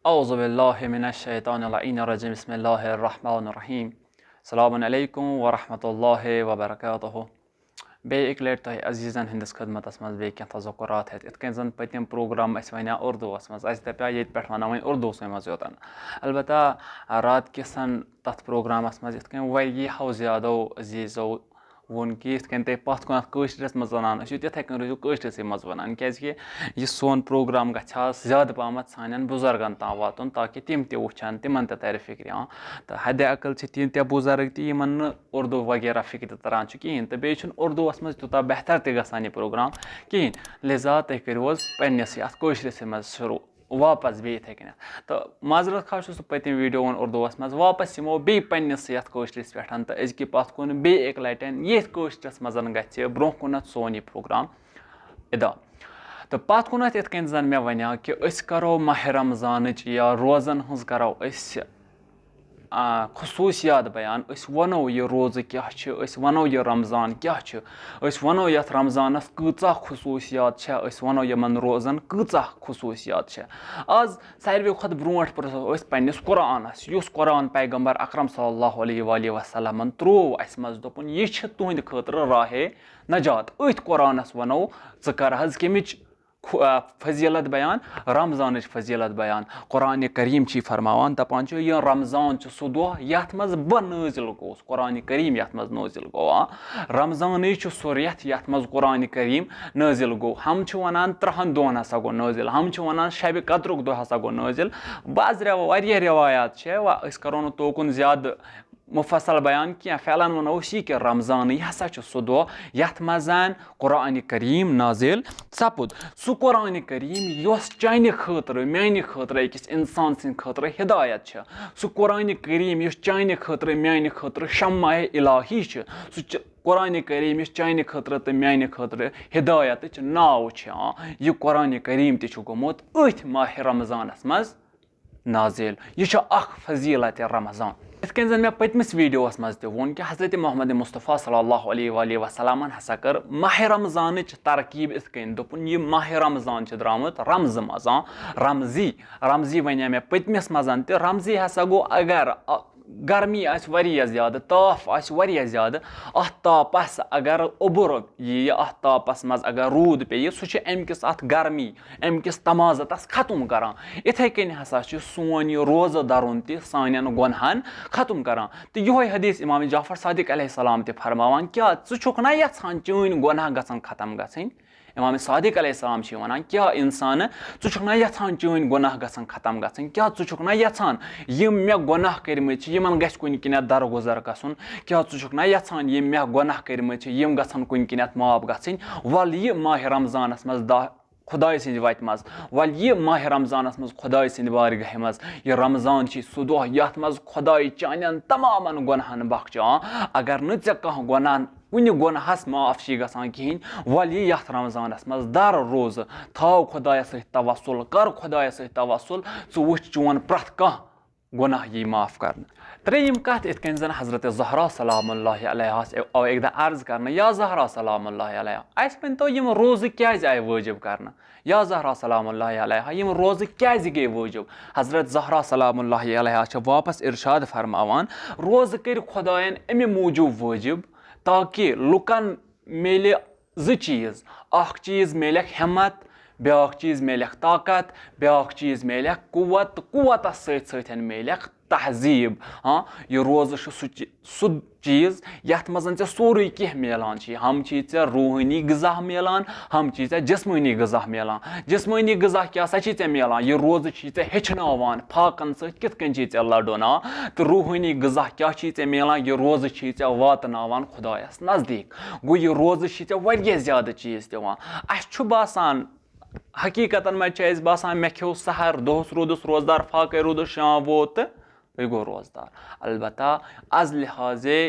أعوذ بالله من الشيطان اللعين الرجيم بسم الله الرحمن الرحيم السلام عليكم ورحمة الله وبركاته بیٚیہِ لَٹہِ تۄہہِ عزیٖزَن ہٕنٛدِس خدمتَس منٛز بیٚیہِ کینٛہہ تَذکُرات ہٮ۪تھ یِتھ کٔنۍ زَن پٔتِم پرٛوگرام اَسہِ وَنیٛو اُردوٗوَس منٛز اَسہِ دَپیٛو ییٚتہِ پٮ۪ٹھ وَنو وۄنۍ اُردوٗسٕے منٛز یوٚتَن البتہ رات کِسَن تَتھ پرٛوگرامَس منٛز یِتھ کٔنۍ واریاہو زیادو عزیٖزو ووٚن کہِ یِتھ کٔنۍ تۄہہِ پَتھ کُنَتھ کٲشرِس منٛز وَنان ٲسِو تِتھَے کٔنۍ روٗزِو کٲشرِسٕے منٛز وَنان کیٛازِکہِ یہِ سون پرٛوگرام گژھِ ہا زیادٕ پَہمَتھ سانٮ۪ن بُزرگَن تام واتُن تاکہِ تِم تہِ وٕچھَن تِمَن تہِ تَرِ فِکرِ تہٕ حدِ عقل چھِ تیٖتیٛاہ بُزرگ تہِ یِمَن نہٕ اُردو وغیرہ فِکرِ تَران چھُ کِہیٖنۍ تہٕ بیٚیہِ چھُنہٕ اُردوٗوَس منٛز تیوٗتاہ بہتر تہِ گژھان یہِ پرٛوگرام کِہیٖنۍ لِذا تُہۍ کٔرِو حظ پنٛنِسٕے اَتھ کٲشرِسٕے منٛز شروٗع واپَس بیٚیہِ یِتھَے کٔنٮ۪تھ تہٕ معذرت خواہ چھُس پٔتِم ویٖڈیو ووٚن اُردوٗوَس منٛز واپَس یِمو بیٚیہِ پنٛنِسٕے یَتھ کٲشرِس پٮ۪ٹھ تہٕ أزکہِ پَتھ کُن بیٚیہِ اَکہِ لَٹہِ ییٚتھۍ کٲشرِس منٛز گژھِ برونٛہہ کُنَتھ سون یہِ پرٛوگرام اِدا تہٕ پَتھ کُنَتھ یِتھ کٔنۍ زَن مےٚ وَنیٛو کہِ أسۍ کَرو ماہِ رمضانٕچ یا روزَن ہٕنٛز کَرو أسۍ خصوٗصیات بیان أسۍ وَنو یہِ روزٕ کیٛاہ چھِ أسۍ وَنو یہِ رمضان کیٛاہ چھِ أسۍ وَنو یَتھ رمضانَس کۭژاہ خصوٗصیات چھےٚ أسۍ وَنو یِمَن روزَن کۭژاہ خصوٗصیات چھےٚ آز ساروی کھۄتہٕ برونٛٹھ پرٛژھو أسۍ پنٛنِس قۄرانَس یُس قۄران پیغمبر اکرم صلی اللہُ علیہ وسلمن ترٛوو اَسہِ منٛز دوٚپُن یہِ چھِ تُہنٛدِ خٲطرٕ راہے نجات أتھۍ قۄرانَس وَنو ژٕ کَر حظ کَمِچ فضیٖلت بیان رمضانٕچ فضیٖلت بیان قۄرانہِ کریٖم چھِ یہِ فرماوان دَپان چھُ یہِ رمضان چھُ سُہ دۄہ یَتھ منٛز بہٕ نٲزِل گوٚوُس قۄرانہِ کریٖم یَتھ منٛز نٲزِل گوٚو رمضانٕے چھُ سُہ رٮ۪تھ یَتھ منٛز قۄرانہِ کریٖم نٲزِل گوٚو ہم چھِ وَنان 30 دۄہَن ہسا گوٚو نٲزِل ہم چھِ وَنان شبِ قدرُک دۄہ ہسا گوٚو نٲزِل واریاہ رِوایات چھِ وۄنۍ أسۍ کَرو نہٕ توکُن زیادٕ مُفصل بیان کینٛہہ فعلن وَنو أسۍ یہِ کہِ رمضانٕے ہسا چھُ سُہ دۄہ یَتھ منٛز قۄرانہِ کریٖم نازِل سپُد سُہ قۄرانہِ کریٖم یۄس چانہِ خٲطرٕ میانہِ خٲطرٕ أکِس اِنسان سٕنٛدِ خٲطرٕ ہِدایت چھِ سُہ قۄرانہِ کریٖم یُس چانہِ خٲطرٕ میانہِ خٲطرٕ شمعے الہی چھِ سُہ قۄرانہِ کریٖم یُس چانہِ خٲطرٕ تہٕ میانہِ خٲطرٕ ہِدایتٕچ ناو چھِ یہِ قۄرانہِ کریٖم تہِ چھُ گوٚمُت أتھۍ ماہِ رمضانَس منٛز نازِل یہِ چھُ اکھ فضیٖلت رمضان یِتھ کٔنۍ زَن مےٚ پٔتمِس ویٖڈیوَس منٛز تہِ ووٚن کہِ حضرتِ محمد مُصطفیٰ صلی اللہُ علیہ وسلمن ہسا کٔر ماہِ رمضانٕچ ترکیٖب یِتھ کٔنۍ دوٚپُن یہِ ماہِ رمضان چھُ درٛامُت رمزٕ منٛز رمزی وَنیٛو مےٚ پٔتمِس منٛز تہِ رمزی ہسا گوٚو اگر گرمی آسہِ واریاہ زیادٕ تاپھ آسہِ واریاہ زیادٕ اَتھ تاپَس اگر اوٚبُر ییہِ اَتھ تاپَس منٛز اگر روٗد پیٚیہِ سُہ چھُ اَمہِ کِس اَتھ گرمی اَمہِ کِس تمازَتَس ختم کَران یِتھَے کٔنۍ ہسا چھُ سون یہِ روزٕ دَرُن تہِ سانٮ۪ن گۄنہَن ختم کَران تہٕ یِہوٚے حدیٖث اِمام جعفر صادق علیہ السلام تہِ فرماوان کیٛاہ ژٕ چھُکھ نا یَژھان چٲنۍ گۄناہ گژھن ختم گژھٕنۍ اِمام صادق علیہ السلام چھِ وَنان کیٛاہ اِنسانہٕ ژٕ چھُکھ نا یَژھان چٲنۍ گۄناہ گژھن ختم گژھٕنۍ کیٛاہ ژٕ چھُکھ نا یَژھان یِم مےٚ گۄناہ کٔرمٕتۍ چھِ یِمن گژھِ کُنہِ کِنٮ۪تھ درگُزر گژھُن کیٛاہ ژٕ چھُکھ نا یَژھان یِم مےٚ گۄناہ کٔرمٕتۍ چھِ یِم گژھن کُنہِ کِنٮ۪تھ معاف گژھٕنۍ وَلہٕ یہِ ماہِ رمضانَس منٛز خۄداے سٕنٛدِ وَتہِ منٛز وَلہٕ یہِ ماہِ رمضانَس منٛز خۄداے سٕنٛدِ بارگاہہِ منٛز یہِ رمضان چھِ سُہ دۄہ یَتھ منٛز خۄداے چانٮ۪ن تمامَن گۄنہَن بخچان اگر نہٕ ژےٚ کانٛہہ گۄناہ کُنہِ گۄنہَس معاف چھی گژھان کِہیٖنۍ وَلہٕ یہِ یَتھ رمضانَس منٛز دَر روزٕ تھاو خۄدایَس سۭتۍ تَوَسُل کَر خۄدایَس سۭتۍ تَوَسُل ژٕ وٕچھ چون پرٛٮ۪تھ کانٛہہ گۄناہ یی معاف کَرنہٕ ترٛیٚیِم کَتھ یِتھ کٔنۍ زَن حضرتِ زہرا سلام اللہ علیہَس آو اَکہِ دۄہ عرض کَرنہٕ یا زہرا سلام اللہ علیہ اَسہِ ؤنۍتو یِم روزٕ کیٛازِ آیہِ وٲجِب کَرنہٕ یا زہرا سلام اللہ علیہ یِم روزٕ کیٛازِ گٔے وٲجِب حضرت زہرا سلام اللہ علیہ چھِ واپَس اِرشاد فرماوان روزٕ کٔرۍ خۄدایَن اَمہِ موٗجوٗب وٲجِب تاکہِ لُکَن میلہِ زٕ چیٖز اَکھ چیٖز میلٮ۪کھ ہٮ۪مت بیٛاکھ چیٖز میلٮ۪کھ طاقت بیٛاکھ چیٖز میلٮ۪کھ قُوت تہٕ قُوتَس سۭتۍ سۭتۍ میلٮ۪کھ تہذیٖب یہِ روزٕ چھُ سُہ چیٖز یَتھ منٛز ژےٚ سورُے کینٛہہ میلان چھِ ہم چھی ژےٚ روٗحٲنی غذا میلان ہم چھی ژےٚ جِسمٲنی غذا میلان جِسمٲنی غذا کیٛاہ سا چھی ژےٚ میلان یہِ روزٕ چھی ژےٚ ہیٚچھناوان فاقَن سۭتۍ کِتھ کٔنۍ چھی ژےٚ لَڑُن تہٕ روٗحٲنی غذا کیٛاہ چھی ژےٚ میلان یہِ روزٕ چھی ژےٚ واتناوان خۄدایَس نزدیٖک گوٚو یہِ روزٕ چھی ژےٚ واریاہ زیادٕ چیٖز دِوان اَسہِ چھُ باسان حقیٖقتاً منٛز چھِ اَسہِ باسان مےٚ کھیوٚو سحر دۄہَس روٗدُس روزدار فاقَے روٗدُس شام ووت تہٕ بیٚیہِ گوٚو روزدار البتہ از لحاظے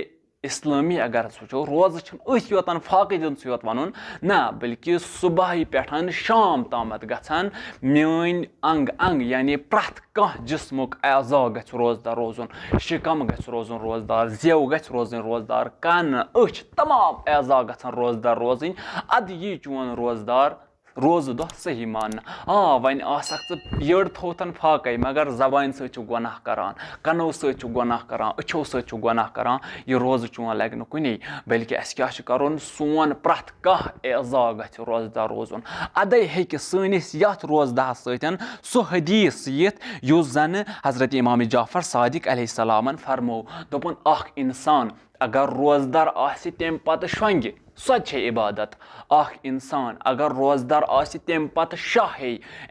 اِسلٲمی اگر أسۍ وٕچھو روزٕ چھُنہٕ أتھۍ یوتَن فاقہٕ دِنسٕے یوت وَنُن نہ بٔلکہِ صُبحٲے پٮ۪ٹھ شام تامَتھ گژھن میٲنۍ انٛگ انٛگ یعنی پرٛٮ۪تھ کانٛہہ جِسمُک اعضا گژھِ روزدار روزُن شِکَم گژھِ روزُن روزدار زٮ۪و گژھِ روزٕنۍ روزدار کَنہٕ أچھ تمام اعضا گژھن روزدار روزٕنۍ اَدٕ یی چون روزدار रोज़ दो सही मान हाँ वन यड़ थोतन फाकै मगर जबान सो गुनाह करान कनो सो गुनाह करान अछो सो गुनाह करान यह रोज़ चोन लग न कुनी बल्कि अस क्या करुन सोन प्रथ कह एजा गछ रोज़दार रोजुन अदे हेकि सनिस यथ रोज़दार सतन सो हदीस यित युस जन हजरत इमाम जाफर सादिक अलैहिस्सलामन फरमो दोपन अख इंसान अगर रोज़दार आसि तम पत शोंगे सो इबादत अख इंसान अगर रोज़दार आसि तम पत शाह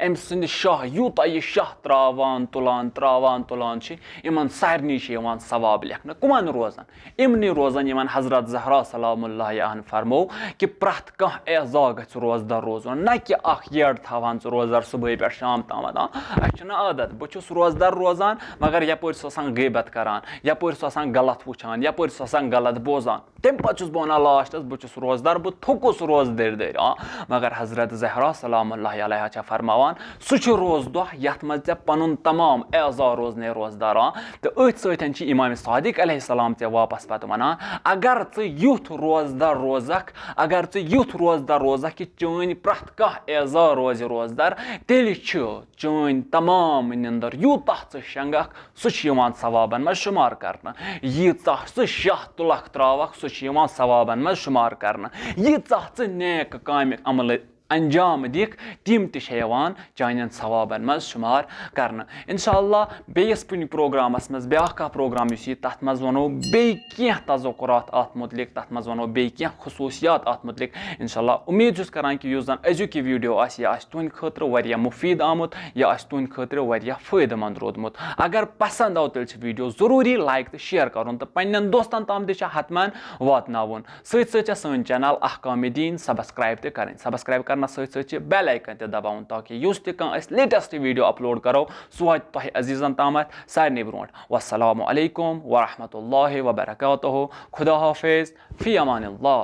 अम सद शाह यूता यह शाह त्रावान तुलान इमन सारनी सवाब लेखन कुमन रोजान इमन रोजान इमन हजरत ज़हरा सलामुल्लाह फरमो कि प्रथ कह एजा गछ रोज़दार रोजुन न कि अख येड़ थावान रोज़दार सुबह पे शाम तम अच्छे आदत बहुत रोज़दार रोजान मगर यपर गैबत करान यपर गलत वुचान यपर गलत बोजान तम पे बह वन लास्टस बहुत रोज़दार बह थुकुस रोज़ दर मगर हजरत ज़हरा सलामुल्लाह अलैहा फरमावान सह रोज़ दह यथ मज पन तमाम एजा रोजन रोज़दार तो अथ सतन इमाम सादिक अलैहिस्सलाम वापस पे वनान अगर युथ रोज़दार रोज़क अगर युथ रोज़दार रोज़क कि चन प्रथ कह एजा रोज़ रोज़दार तेल चन तमाम निंदर यूतः शंगख सह सवाबन मज शुमार कर यीतः शाह तुलख त्रावख सह सवाबन मज शुमार कर यीतः नेक काम अमल अंजाम दिख तम चान सवाबन मज शुमार कर इंशाअल्लाह बेस कुन प्रोग्रामस मज ब्या प्रोग्राम तथ मज वनो बे तज़क्कुरात अत मुतलिक तथ मज वनो बे खसूसियात अत मुतलिक इंशाअल्लाह उम्मीद छुस करान कि युस जन अजुक वीडियो यह तुंद खतर वारिया मुफीद आमुत यह तुंद खतर वारिया फ़ायदेमंद रोदमुत अगर पसंद आव तेल वीडियो जरूरी लाइक तो शेयर कर तो पन्न दोस्तन तम तह हतमन वातनावन सत सन चैनल अहकाम दीन सब्सक्राइब तो करें सब्सक्राइब कर सत बेल आइकन ते दबाउन ताकि युस ते लेटेस्ट वीडियो अपलोड करो सह वात तह अजीजन तामत सारे ब्रोट वस्सलामु अलैकुम वरहमतुल्लाहि वबरकातुहु खुदा हाफिज फी अमानिल्लाह।